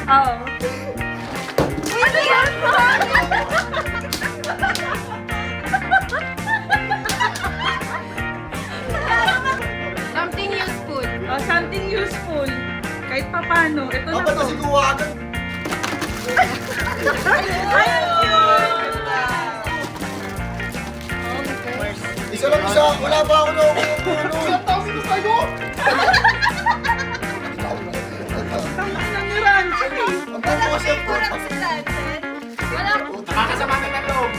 Oo. Ano yan? Something useful. Oh, something useful. Kahit pa paano. Ito na Dapat to. kasi kuha agad. Ay, ang cute! Isa lang isa. Wala pa ako na umuulo. Ang tawag ko kayo. Tangina ni Rancho. Ang tawag ko siya. Wala ko. Nakakasama ka ng loob.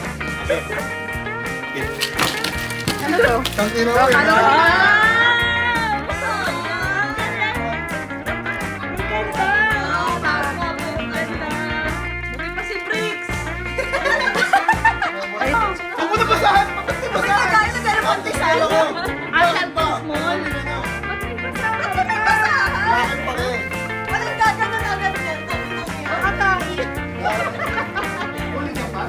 Ano to? Tangina ko Ano? eh. Buti pa si Briggs. Huwag mo na basahan. Bakit di basahan? Nagkakailan ako. Ay, ang small. Bakit pa rin? Atake. Uli ka pa?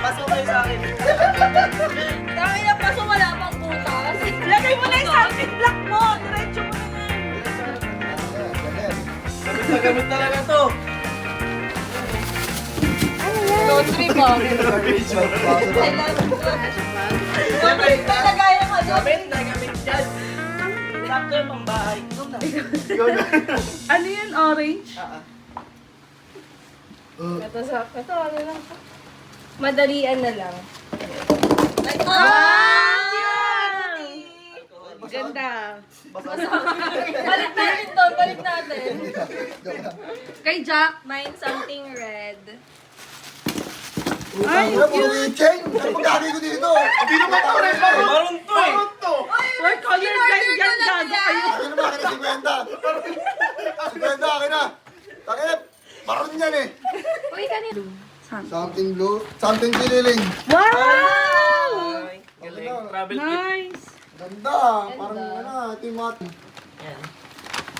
Pasok kayo sa akin. Lagay mo na yung something black mo. Diretso mo na yan. Gamit na gamit talaga to. Laundry bag. Gamit na gamit dyan. Sakto yung pambahay. Ikaw na. Ano yun, orange? Ito, ano lang. Madalian na lang. Ganda. Balik natin to, balik natin. Kay Jack, mine something red. Ay, puro keychain. Ano magkakay ko dito? Hindi naman to rin. Maroon to eh. Maroon to. Or color blind yan, gago kayo. Akin naman, akin na 50. 50, akin na. Takip. Maroon yan eh. Uy, kanino? Something blue. Something sililing. Wow! Galing. Travel kit. Nice. Ganda. Parang ano, ito yung mga... Yan.